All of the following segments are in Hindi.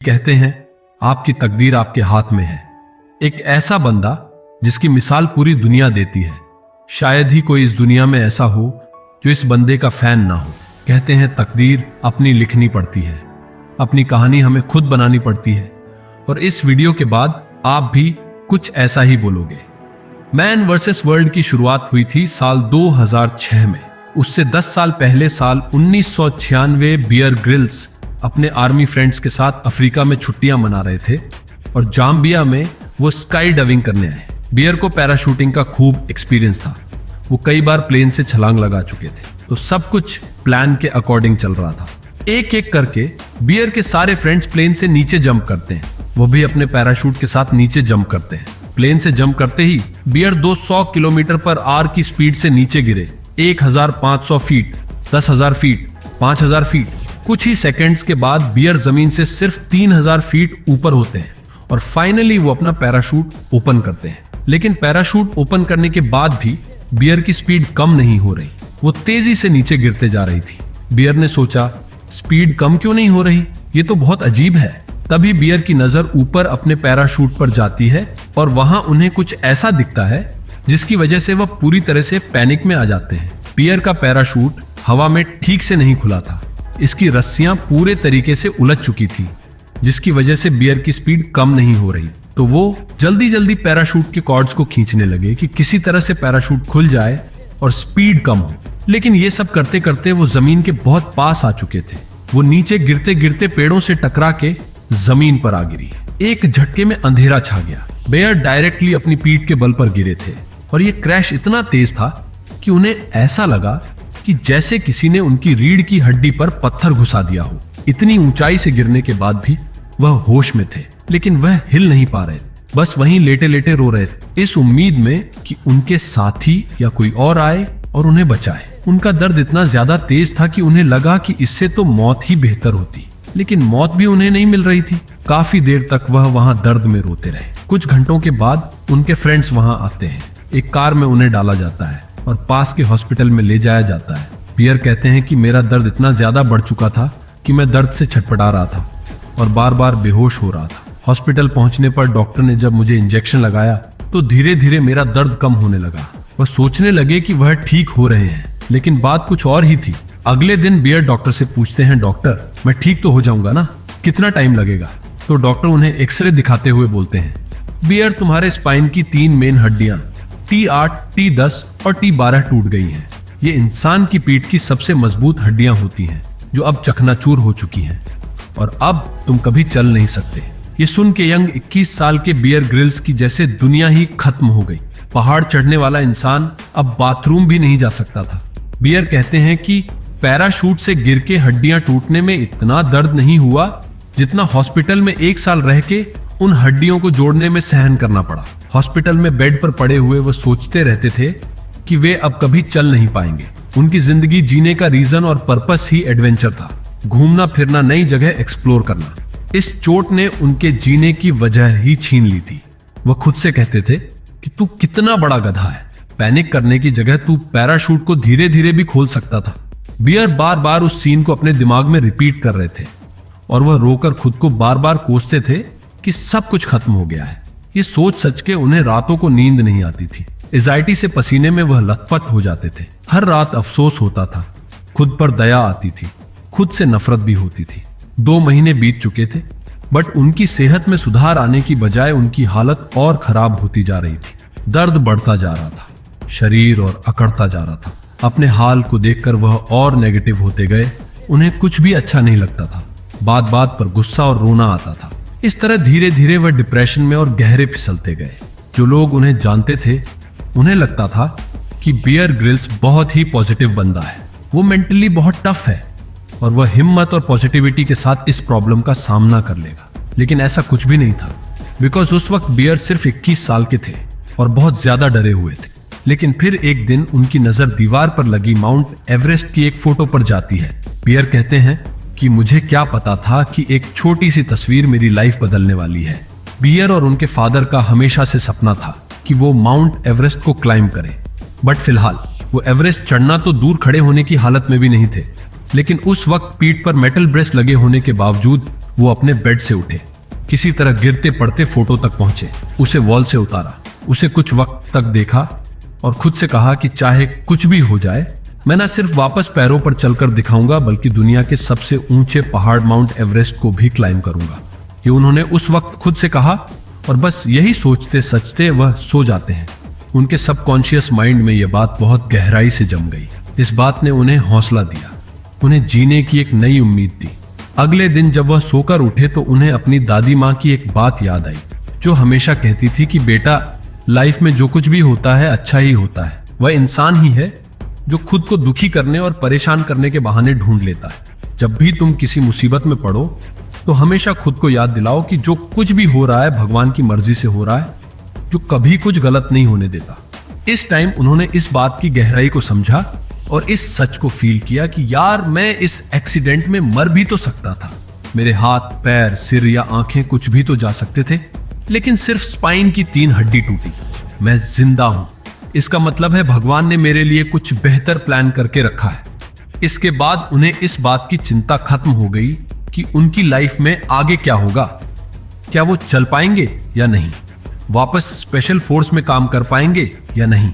कहते हैं आपकी तकदीर आपके हाथ में है। एक ऐसा बंदा जिसकी मिसाल पूरी दुनिया देती है। शायद ही कोई इस दुनिया में ऐसा हो जो इस बंदे का फैन ना हो। कहते हैं तकदीर अपनी लिखनी पड़ती है, अपनी कहानी हमें खुद बनानी पड़ती है। और इस वीडियो के बाद आप भी कुछ ऐसा ही बोलोगे। मैन वर्सेस वर्ल्ड की शुरुआत हुई थी साल 2006 में। उससे 10 साल पहले साल 1996 बियर ग्रिल्स अपने आर्मी फ्रेंड्स के साथ अफ्रीका में छुट्टियां मना रहे थे और जाम्बिया में वो स्काई डाइविंग करने आए। बियर को पैराशूटिंग का खूब एक्सपीरियंस था। वो कई बार प्लेन से छलांग लगा चुके थे, तो सब कुछ प्लान के अकॉर्डिंग चल रहा था। एक एक करके बियर के सारे फ्रेंड्स प्लेन से नीचे जंप करते हैं। वो भी अपने पैराशूट के साथ नीचे जंप करते हैं। प्लेन से जंप करते ही बियर 200 किलोमीटर पर आवर की स्पीड से नीचे गिरे। 1500 फीट, 10,000 फीट, 5,000 फीट। कुछ ही सेकंड्स के बाद बियर जमीन से सिर्फ 3,000 फीट ऊपर होते हैं और फाइनली वो अपना पैराशूट ओपन करते हैं। लेकिन पैराशूट ओपन करने के बाद भी बियर की स्पीड कम नहीं हो रही। वो तेजी से नीचे गिरते जा रही थी। बियर ने सोचा, स्पीड कम क्यों नहीं हो रही, ये तो बहुत अजीब है। तभी बियर की नजर ऊपर अपने पैराशूट पर जाती है और वहां उन्हें कुछ ऐसा दिखता है जिसकी वजह से वह पूरी तरह से पैनिक में आ जाते हैं। बियर का पैराशूट हवा में ठीक से नहीं खुला था। इसकी रस्सियां पूरे तरीके से उलझ चुकी थी, जिसकी वजह से बियर की स्पीड कम नहीं हो रही। तो वो जल्दी जल्दी पैराशूट के कॉर्ड्स को खींचने लगे कि किसी तरह से पैराशूट खुल जाए और स्पीड कम हो। लेकिन ये सब करते करते वो जमीन के बहुत पास आ चुके थे। वो नीचे गिरते गिरते पेड़ों से टकरा के जमीन पर आ गिरी। एक झटके में अंधेरा छा गया। बियर डायरेक्टली अपनी पीठ के बल पर गिरे थे और ये क्रैश इतना तेज था कि उन्हें ऐसा लगा कि जैसे किसी ने उनकी रीढ़ की हड्डी पर पत्थर घुसा दिया हो। इतनी ऊंचाई से गिरने के बाद भी वह होश में थे, लेकिन वह हिल नहीं पा रहे, बस वहीं लेटे लेटे रो रहे थे, इस उम्मीद में कि उनके साथी या कोई और आए और उन्हें बचाए। उनका दर्द इतना ज्यादा तेज था कि उन्हें लगा कि इससे तो मौत ही बेहतर होती, लेकिन मौत भी उन्हें नहीं मिल रही थी। काफी देर तक वह वहां दर्द में रोते रहे। कुछ घंटों के बाद उनके फ्रेंड्स वहां आते हैं। एक कार में उन्हें डाला जाता है और पास के हॉस्पिटल में ले जाया जाता है। बियर कहते हैं कि मेरा दर्द इतना ज्यादा बढ़ चुका था कि मैं दर्द से छटपटा रहा था और बार बार बेहोश हो रहा था। हॉस्पिटल पहुंचने पर डॉक्टर ने जब मुझे इंजेक्शन लगाया तो धीरे धीरे मेरा दर्द कम होने लगा। वह सोचने लगे कि वह ठीक हो रहे हैं, लेकिन बात कुछ और ही थी। अगले दिन बियर डॉक्टर से पूछते हैं, डॉक्टर मैं ठीक तो हो जाऊंगा ना, कितना टाइम लगेगा? तो डॉक्टर उन्हें एक्सरे दिखाते हुए बोलते हैं, बियर तुम्हारे स्पाइन की 3 मेन हड्डियां T8, T10 और T12 टूट गई हैं। ये इंसान की पीठ की सबसे मजबूत हड्डियां होती हैं जो अब चकनाचूर हो चुकी हैं और अब तुम कभी चल नहीं सकते। ये सुन के यंग 21 साल के बियर ग्रिल्स की जैसे दुनिया ही खत्म हो गई। पहाड़ चढ़ने वाला इंसान अब बाथरूम भी नहीं जा सकता था। बियर कहते हैं कि पैराशूट से गिर के हड्डियां टूटने में इतना दर्द नहीं हुआ जितना हॉस्पिटल में 1 साल रह के उन हड्डियों को जोड़ने में सहन करना पड़ा। हॉस्पिटल में बेड पर पड़े हुए वो सोचते रहते थे कि वे अब कभी चल नहीं पाएंगे। उनकी जिंदगी जीने का रीजन और पर्पस ही एडवेंचर था, घूमना फिरना, नई जगह एक्सप्लोर करना। इस चोट ने उनके जीने की वजह ही छीन ली थी। वह खुद से कहते थे कि तू कितना बड़ा गधा है, पैनिक करने की जगह तू पैराशूट को धीरे धीरे भी खोल सकता था। बियर बार बार उस सीन को अपने दिमाग में रिपीट कर रहे थे और वह रोकर खुद को बार बार कोसते थे कि सब कुछ खत्म हो गया है। ये सोच सच के उन्हें रातों को नींद नहीं आती थी। एंजाइटी से पसीने में वह लथपथ हो जाते थे। हर रात अफसोस होता था, खुद पर दया आती थी, खुद से नफरत भी होती थी। 2 महीने बीत चुके थे, बट उनकी सेहत में सुधार आने की बजाय उनकी हालत और खराब होती जा रही थी। दर्द बढ़ता जा रहा था, शरीर और अकड़ता जा रहा था। अपने हाल को देखकर वह और नेगेटिव होते गए। उन्हें कुछ भी अच्छा नहीं लगता था। बात बात पर गुस्सा और रोना आता था। इस तरह धीरे धीरे वह डिप्रेशन में और गहरे फिसलते गए। जो लोग उन्हें जानते थे उन्हें लगता था कि बियर ग्रिल्स बहुत ही पॉजिटिव बंदा है, वो मेंटली बहुत टफ है और वह हिम्मत और पॉजिटिविटी के साथ इस प्रॉब्लम का सामना कर लेगा। लेकिन ऐसा कुछ भी नहीं था, बिकॉज उस वक्त बियर सिर्फ 21 साल के थे और बहुत ज्यादा डरे हुए थे। लेकिन फिर एक दिन उनकी नजर दीवार पर लगी माउंट एवरेस्ट की एक फोटो पर जाती है। बियर कहते हैं कि मुझे क्या पता था कि एक छोटी सी तस्वीर मेरी लाइफ बदलने वाली है। बियर और उनके फादर का हमेशा से सपना था कि वो माउंट एवरेस्ट को क्लाइम करें, बट फिलहाल वो एवरेस्ट चढ़ना तो दूर खड़े होने की हालत में भी नहीं थे। लेकिन उस वक्त पीठ पर मेटल ब्रेस लगे होने के बावजूद वो अपने बेड से उठे, किसी तरह गिरते पड़ते फोटो तक पहुंचे, उसे वॉल से उतारा, उसे कुछ वक्त तक देखा और खुद से कहा कि चाहे कुछ भी हो जाए, मैं ना सिर्फ वापस पैरों पर चलकर दिखाऊंगा बल्कि दुनिया के सबसे ऊंचे पहाड़ माउंट एवरेस्ट को भी क्लाइम करूंगा। ये उन्होंने उस वक्त खुद से कहा और बस यही सोचते सचते वह सो जाते हैं। उनके सबकॉन्शियस माइंड में यह बात बहुत गहराई से जम गई। इस बात ने उन्हें हौसला दिया, उन्हें जीने की एक नई उम्मीद दी। अगले दिन जब वह सोकर उठे तो उन्हें अपनी दादी माँ की एक बात याद आई, जो हमेशा कहती थी कि बेटा, लाइफ में जो कुछ भी होता है अच्छा ही होता है। वह इंसान ही है जो खुद को दुखी करने और परेशान करने के बहाने ढूंढ लेता है। जब भी तुम किसी मुसीबत में पड़ो तो हमेशा खुद को याद दिलाओ कि जो कुछ भी हो रहा है भगवान की मर्जी से हो रहा है, जो कभी कुछ गलत नहीं होने देता। इस टाइम उन्होंने इस बात की गहराई को समझा और इस सच को फील किया कि यार, मैं इस एक्सीडेंट में मर भी तो सकता था। मेरे हाथ, पैर, सिर या आंखें कुछ भी तो जा सकते थे, लेकिन सिर्फ स्पाइन की 3 हड्डी टूटी। मैं जिंदा हूं, इसका मतलब है भगवान ने मेरे लिए कुछ बेहतर प्लान करके रखा है। इसके बाद उन्हें इस बात की चिंता खत्म हो गई कि उनकी लाइफ में आगे क्या होगा। क्या वो चल पाएंगे या नहीं, वापस स्पेशल फोर्स में काम कर पाएंगे या नहीं,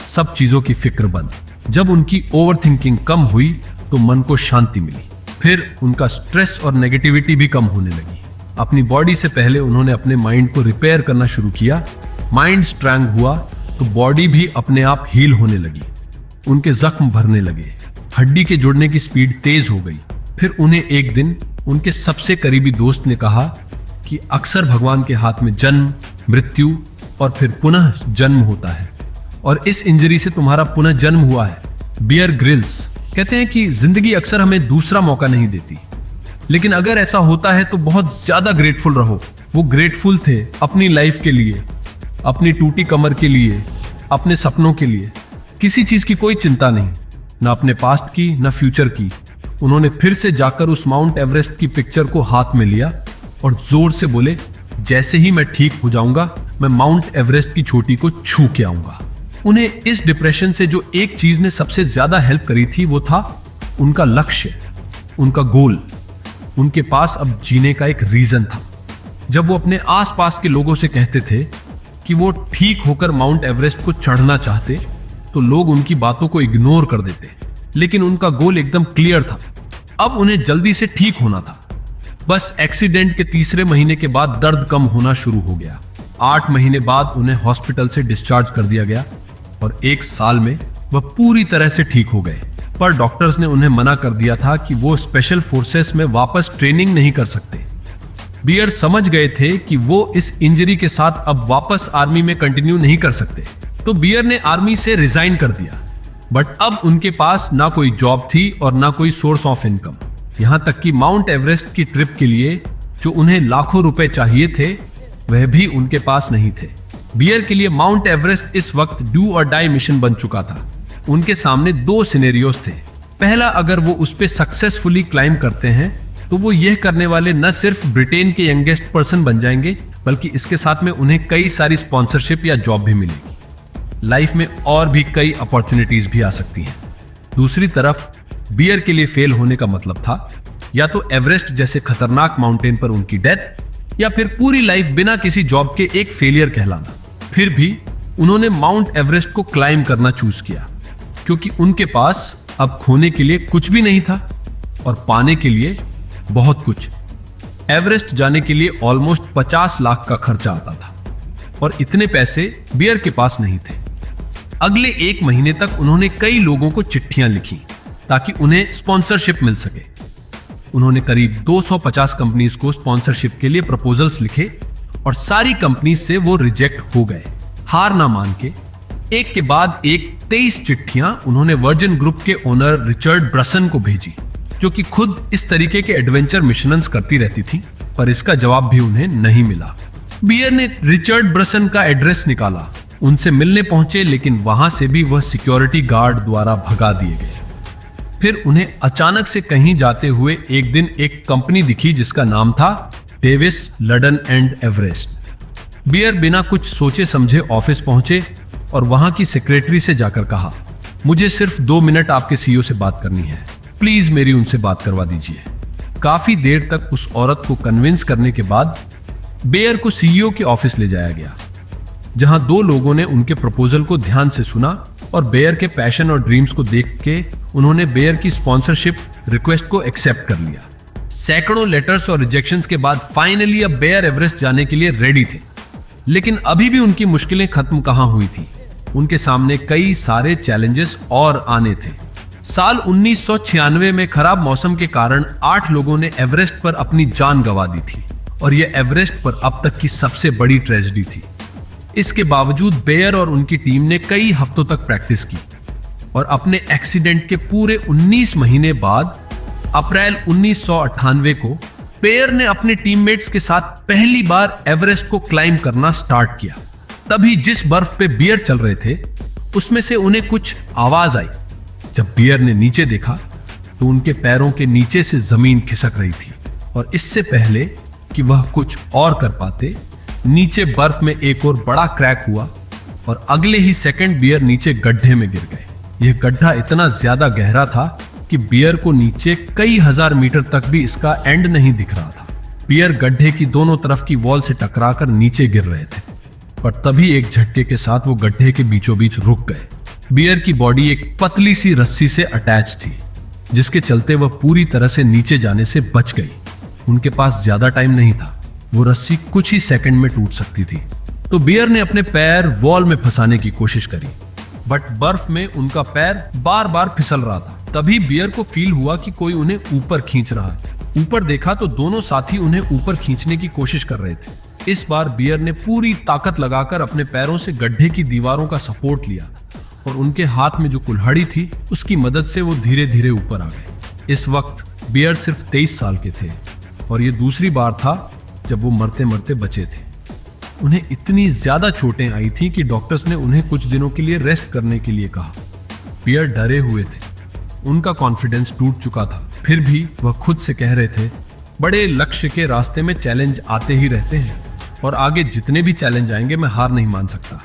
सब चीजों की फिक्र बंद। जब उनकी ओवरथिंकिंग कम हुई तो मन को शांति मिली। फिर उनका स्ट्रेस और नेगेटिविटी भी कम होने लगी। अपनी बॉडी से पहले उन्होंने अपने माइंड को रिपेयर करना शुरू किया। माइंड स्ट्रांग हुआ तो बॉडी भी अपने आप हील होने लगी। उनके जख्म भरने लगे, हड्डी के जुड़ने की स्पीड तेज हो गई। फिर उन्हें एक दिन उनके सबसे करीबी दोस्त ने कहा कि अक्सर भगवान के हाथ में जन्म, मृत्यु और फिर पुनः जन्म होता है, और इस इंजरी से तुम्हारा पुनः जन्म हुआ है। बियर ग्रिल्स कहते हैं कि जिंदगी अक्सर हमें दूसरा मौका नहीं देती, लेकिन अगर ऐसा होता है तो बहुत ज्यादा ग्रेटफुल रहो। वो ग्रेटफुल थे अपनी लाइफ के लिए, अपनी टूटी कमर के लिए, अपने सपनों के लिए। किसी चीज की कोई चिंता नहीं, ना अपने पास्ट की ना फ्यूचर की। उन्होंने फिर से जाकर उस माउंट एवरेस्ट की पिक्चर को हाथ में लिया और जोर से बोले, जैसे ही मैं ठीक हो जाऊंगा मैं माउंट एवरेस्ट की चोटी को छू के आऊंगा। उन्हें इस डिप्रेशन से जो एक चीज ने सबसे ज्यादा हेल्प करी थी वो था उनका लक्ष्य, उनका गोल। उनके पास अब जीने का एक रीजन था। जब वो अपने आसपास के लोगों से कहते थे कि वो ठीक होकर माउंट एवरेस्ट को चढ़ना चाहते तो लोग उनकी बातों को इग्नोर कर देते, लेकिन उनका गोल एकदम क्लियर था। अब उन्हें जल्दी से ठीक होना था। बस एक्सीडेंट के 3रे महीने के बाद दर्द कम होना शुरू हो गया। 8 महीने बाद उन्हें हॉस्पिटल से डिस्चार्ज कर दिया गया और 1 साल में वह पूरी तरह से ठीक हो गए। पर डॉक्टर्स ने उन्हें मना कर दिया था कि वो स्पेशल फोर्सेस में वापस ट्रेनिंग नहीं कर सकते। बियर समझ गए थे कि वो इस इंजरी के साथ अब वापस आर्मी में कंटिन्यू नहीं कर सकते, तो बियर ने आर्मी से रिजाइन कर दिया। बट अब उनके पास ना कोई जॉब थी और ना कोई सोर्स ऑफ इनकम। यहां तक कि माउंट एवरेस्ट की ट्रिप के लिए जो उन्हें लाखों रुपए चाहिए थे वह भी उनके पास नहीं थे। बियर के लिए माउंट एवरेस्ट इस वक्त डू और डाई मिशन बन चुका था। उनके सामने 2 सिनेरियोस थे। पहला, अगर वो उस पे सक्सेसफुली क्लाइम करते हैं तो वो यह करने वाले न सिर्फ ब्रिटेन के यंगेस्ट पर्सन बन जाएंगे, बल्कि इसके साथ में उन्हें कई सारी स्पॉन्सरशिप या जॉब भी मिलेगी। लाइफ में और भी कई अपॉर्चुनिटीज भी आ सकती हैं। दूसरी तरफ बियर के लिए फेल होने का मतलब था या तो एवरेस्ट जैसे खतरनाक माउंटेन पर उनकी डेथ, या फिर पूरी लाइफ बिना किसी जॉब के एक फेलियर कहलाना। फिर भी उन्होंने माउंट एवरेस्ट को क्लाइम करना चूज किया, क्योंकि उनके पास अब खोने के लिए कुछ भी नहीं था और पाने के लिए बहुत कुछ। एवरेस्ट जाने के लिए ऑलमोस्ट 50 लाख का खर्चा आता था और इतने पैसे बियर के पास नहीं थे। अगले 1 महीने तक उन्होंने कई लोगों को चिट्ठियां लिखी ताकि उन्हें स्पॉन्सरशिप मिल सके। उन्होंने करीब 250 कंपनीज को स्पॉन्सरशिप के लिए प्रपोजल्स लिखे और सारी कंपनीज से वो रिजेक्ट हो गए। हार ना मान के एक के बाद एक 23 चिट्ठियां उन्होंने वर्जिन ग्रुप के ओनर रिचर्ड ब्रसन को भेजी, जो कि खुद इस तरीके के एडवेंचर मिशंस करती रहती थी, पर इसका जवाब भी उन्हें नहीं मिला। बियर ने रिचर्ड ब्रसन का एड्रेस निकाला, उनसे मिलने पहुंचे, लेकिन वहां से भी वह सिक्योरिटी गार्ड द्वारा भगा दिए गए। फिर उन्हें अचानक से कहीं जाते हुए एक दिन एक कंपनी दिखी जिसका नाम था डेविस लडन एंड एवरेस्ट। बियर बिना कुछ सोचे समझे ऑफिस पहुंचे और वहां की सेक्रेटरी से जाकर कहा, मुझे सिर्फ 2 मिनट आपके सीईओ से बात करनी है, प्लीज मेरी उनसे बात करवा दीजिए। काफी देर तक उस औरत को कन्विंस करने के बाद बेयर को सीईओ के ऑफिस ले जाया गया, जहां दो लोगों ने उनके प्रपोजल को ध्यान से सुना और बेयर के पैशन और ड्रीम्स को देख के उन्होंने बेयर की स्पॉन्सरशिप रिक्वेस्ट को एक्सेप्ट कर लिया। सैकड़ों लेटर्स और रिजेक्शंस के बाद फाइनली अब बेयर एवरेस्ट जाने के लिए रेडी थे। लेकिन अभी भी उनकी मुश्किलें खत्म कहां हुई थी। उनके सामने कई सारे चैलेंजेस और आने थे। साल 1996 में खराब मौसम के कारण 8 लोगों ने एवरेस्ट पर अपनी जान गंवा दी थी और यह एवरेस्ट पर अब तक की सबसे बड़ी ट्रेजेडी थी। इसके बावजूद बेयर और उनकी टीम ने कई हफ्तों तक प्रैक्टिस की और अपने एक्सीडेंट के पूरे 19 महीने बाद अप्रैल 1998 को बेयर ने अपने टीममेट्स के साथ पहली बार एवरेस्ट को क्लाइंब करना स्टार्ट किया। तभी जिस बर्फ पे बियर चल रहे थे उसमें से उन्हें कुछ आवाज आई। जब बियर ने नीचे देखा तो उनके पैरों के नीचे से जमीन खिसक रही थी और इससे पहले कि वह कुछ और कर पाते, नीचे बर्फ में एक और बड़ा क्रैक हुआ और अगले ही सेकंड बियर नीचे गड्ढे में गिर गए। यह गड्ढा इतना ज्यादा गहरा था कि बियर को नीचे कई हजार मीटर तक भी इसका एंड नहीं दिख रहा था। बियर गड्ढे की दोनों तरफ की वॉल से टकराकर नीचे गिर रहे थे, पर तभी एक झटके के साथ वो गड्ढे के बीचों बीच रुक गए। बियर की बॉडी एक पतली सी रस्सी से अटैच थी, जिसके चलते वह पूरी तरह से नीचे जाने से बच गई। उनके पास ज्यादा टाइम नहीं था, वो रस्सी कुछ ही सेकंड में टूट सकती थी। तो बियर ने अपने पैर वॉल में फंसाने की कोशिश करी, बट बर्फ में उनका पैर बार बार फिसल रहा था। तभी बियर को फील हुआ कि कोई उन्हें ऊपर खींच रहा है। ऊपर देखा तो दोनों साथी उन्हें ऊपर खींचने की कोशिश कर रहे थे। इस बार बियर ने पूरी ताकत लगाकर अपने पैरों से गड्ढे की दीवारों का सपोर्ट लिया और उनके हाथ में जो कुल्हाड़ी थी उसकी मदद से वो धीरे धीरे ऊपर आ गए। इस वक्त बियर सिर्फ 23 साल के थे और ये दूसरी बार था जब वो मरते मरते बचे थे। उन्हें इतनी ज्यादा चोटें आई थी कि डॉक्टर्स ने उन्हें कुछ दिनों के लिए रेस्ट करने के लिए कहा। बियर डरे हुए थे, उनका कॉन्फिडेंस टूट चुका था। फिर भी वह खुद से कह रहे थे, बड़े लक्ष्य के रास्ते में चैलेंज आते ही रहते हैं और आगे जितने भी चैलेंज आएंगे मैं हार नहीं मान सकता।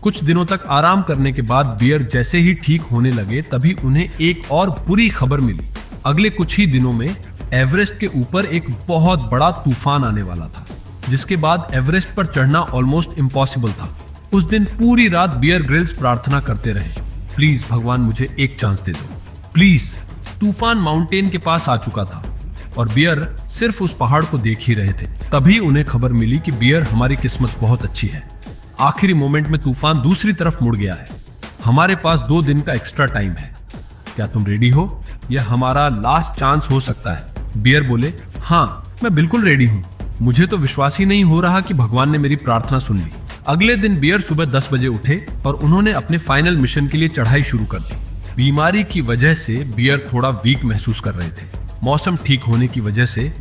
कुछ दिनों तक आराम करने के बाद बियर जैसे ही ठीक होने लगे तभी उन्हें एक और बुरी खबर मिली। अगले कुछ ही दिनों में एवरेस्ट के ऊपर एक बहुत बड़ा तूफान आने वाला था, जिसके बाद एवरेस्ट पर चढ़ना ऑलमोस्ट इम्पॉसिबल था। उस दिन पूरी रात बियर ग्रिल्स प्रार्थना करते रहे, प्लीज भगवान मुझे एक चांस दे दो, प्लीज। तूफान माउंटेन के पास आ चुका था और बियर सिर्फ उस पहाड़ को देख ही रहे थे। तभी उन्हें खबर मिली कि बियर हमारी किस्मत बहुत अच्छी है, आखिरी मोमेंट में तूफान दूसरी तरफ मुड़ गया है। हमारे पास 2 दिन का एक्स्ट्रा टाइम है, क्या तुम रेडी हो? यह हमारा लास्ट चांस हो सकता है। बियर बोले, हाँ मैं बिल्कुल रेडी हूँ। मुझे तो विश्वास ही नहीं हो रहा कि भगवान ने मेरी प्रार्थना सुन ली। अगले दिन बियर सुबह 10 बजे उठे और उन्होंने अपने फाइनल मिशन के लिए चढ़ाई शुरू कर दी। बीमारी की वजह से बियर थोड़ा वीक महसूस कर रहे थे। मौसम ठीक होने की वजह से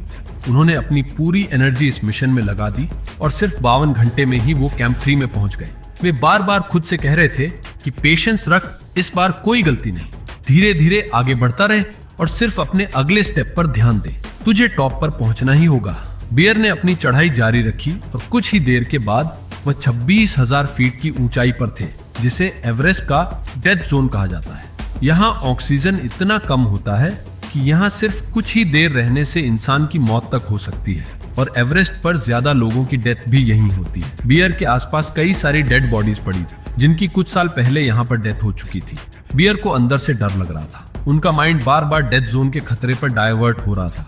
उन्होंने अपनी पूरी एनर्जी इस मिशन में लगा दी और सिर्फ 52 घंटे में ही वो कैंप 3 में पहुंच गए। वे बार बार खुद से कह रहे थे कि पेशेंस रख, इस बार कोई गलती नहीं, धीरे धीरे आगे बढ़ता रहे और सिर्फ अपने अगले स्टेप पर ध्यान दे, तुझे टॉप पर पहुंचना ही होगा। बियर ने अपनी चढ़ाई जारी रखी और कुछ ही देर के बाद वह 26,000 फीट की ऊंचाई पर थे, जिसे एवरेस्ट का डेथ जोन कहा जाता है। यहाँ ऑक्सीजन इतना कम होता है कि यहाँ सिर्फ कुछ ही देर रहने से इंसान की मौत तक हो सकती है और एवरेस्ट पर ज्यादा लोगों की डेथ भी यहीं होती है। बियर के आसपास कई सारी डेड बॉडीज पड़ी थी, जिनकी कुछ साल पहले यहाँ पर डेथ हो चुकी थी। बियर को अंदर से डर लग रहा था, उनका माइंड बार बार डेथ जोन के खतरे पर डाइवर्ट हो रहा था।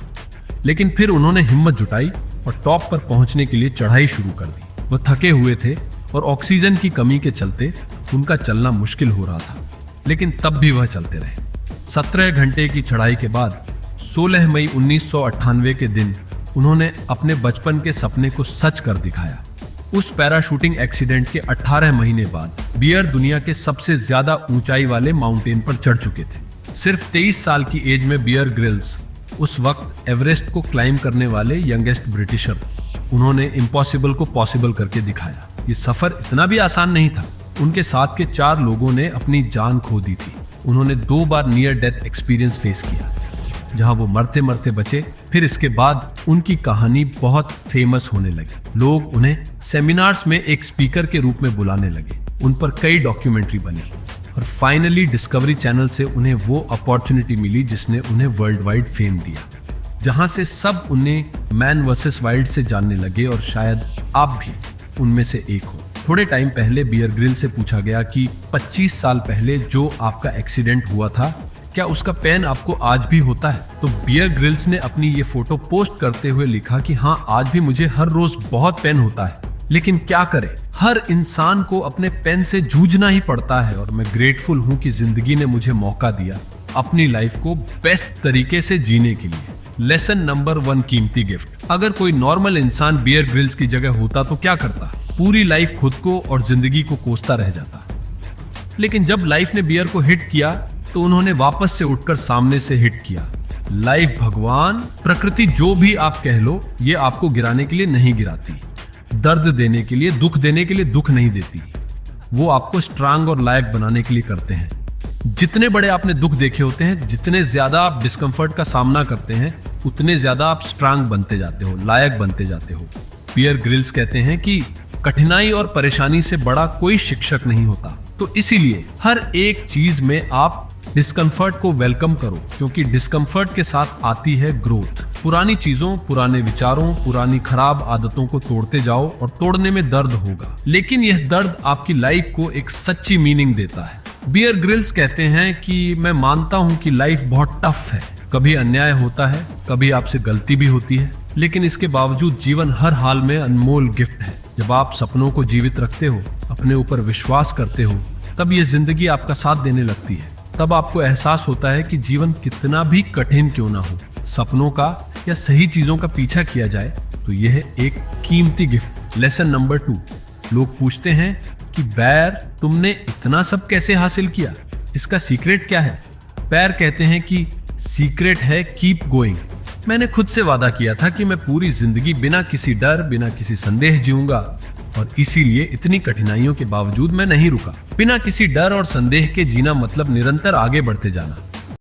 लेकिन फिर उन्होंने हिम्मत जुटाई और टॉप पर पहुंचने के लिए चढ़ाई शुरू कर दी। वह थके हुए थे और ऑक्सीजन की कमी के चलते उनका चलना मुश्किल हो रहा था, लेकिन तब भी वह चलते रहे। 17 घंटे की चढ़ाई के बाद 16 मई 1998 के दिन उन्होंने अपने बचपन के सपने को सच कर दिखाया। उस पैराशूटिंग एक्सीडेंट के 18 महीने बाद बियर दुनिया के सबसे ज्यादा ऊंचाई वाले माउंटेन पर चढ़ चुके थे। सिर्फ 23 साल की एज में बियर ग्रिल्स उस वक्त एवरेस्ट को क्लाइम करने वाले यंगेस्ट ब्रिटिशर। उन्होंने इम्पॉसिबल को पॉसिबल करके दिखाया। ये सफर इतना भी आसान नहीं था। उनके साथ के 4 लोगों ने अपनी जान खो दी थी। उन्होंने 2 बार नियर डेथ एक्सपीरियंस फेस किया, जहां वो मरते मरते बचे। फिर इसके बाद उनकी कहानी बहुत फेमस होने लगी। लोग उन्हें सेमिनार्स में एक स्पीकर के रूप में बुलाने लगे। उन पर कई डॉक्यूमेंट्री बनी और फाइनली डिस्कवरी चैनल से उन्हें वो अपॉर्चुनिटी मिली जिसने उन्हें वर्ल्ड वाइड फेम दिया। जहां से सब उन्हें मैन वर्सेस वाइल्ड से जानने लगे और शायद आप भी उनमें से एक हो। थोड़े टाइम पहले बियर ग्रिल्स से पूछा गया कि 25 साल पहले जो आपका एक्सीडेंट हुआ था, क्या उसका पेन आपको आज भी होता है? तो बियर ग्रिल्स ने अपनी ये फोटो पोस्ट करते हुए लिखा कि हाँ, आज भी मुझे हर रोज बहुत पेन होता है, लेकिन क्या करें, हर इंसान को अपने पेन से जूझना ही पड़ता है और मैं ग्रेटफुल हूं कि जिंदगी ने मुझे मौका दिया अपनी लाइफ को बेस्ट तरीके से जीने के लिए। लेसन नंबर 1, कीमती गिफ्ट। अगर कोई नॉर्मल इंसान बियर ग्रिल्स की जगह होता तो क्या करता? पूरी लाइफ खुद को और जिंदगी को कोसता रह जाता। लेकिन जब लाइफ ने बियर को हिट किया तो उन्होंने वापस से उठकर सामने से हिट किया। लाइफ, भगवान, प्रकृति, जो भी आप कह लो, ये आपको गिराने के लिए नहीं गिराती। दर्द देने के लिए, दुख देने के लिए दुख नहीं देती। वो आपको स्ट्रांग और लायक बनाने के लिए करते हैं। जितने बड़े आपने दुख देखे होते हैं, जितने ज्यादा आप डिस्कम्फर्ट का सामना करते हैं, उतने ज्यादा आप स्ट्रांग बनते जाते हो, लायक बनते जाते हो। बियर ग्रिल्स कहते हैं कि कठिनाई और परेशानी से बड़ा कोई शिक्षक नहीं होता। तो इसीलिए हर एक चीज में आप डिस्कम्फर्ट को वेलकम करो, क्योंकि डिस्कम्फर्ट के साथ आती है ग्रोथ। पुरानी चीजों, पुराने विचारों, पुरानी खराब आदतों को तोड़ते जाओ और तोड़ने में दर्द होगा, लेकिन यह दर्द आपकी लाइफ को एक सच्ची मीनिंग देता है। बियर ग्रिल्स कहते हैं कि मैं मानता हूं कि लाइफ बहुत टफ है, कभी अन्याय होता है, कभी आपसे गलती भी होती है, लेकिन इसके बावजूद जीवन हर हाल में अनमोल गिफ्ट है। जब आप सपनों को जीवित रखते हो, अपने ऊपर विश्वास करते हो, तब यह जिंदगी आपका साथ देने लगती है। तब आपको एहसास होता है कि जीवन कितना भी कठिन क्यों ना हो, सपनों का या सही चीजों का पीछा किया जाए तो यह एक कीमती गिफ्ट। लेसन नंबर 2, लोग पूछते हैं कि बैर, तुमने इतना सब कैसे हासिल किया? इसका सीक्रेट क्या है? बैर कहते हैं कि सीक्रेट है कीप गोइंग। मैंने खुद से वादा किया था कि मैं पूरी जिंदगी बिना किसी डर, बिना किसी संदेह जीऊंगा, और इसीलिए इतनी कठिनाइयों के बावजूद मैं नहीं रुका। बिना किसी डर और संदेह के जीना मतलब निरंतर आगे बढ़ते जाना।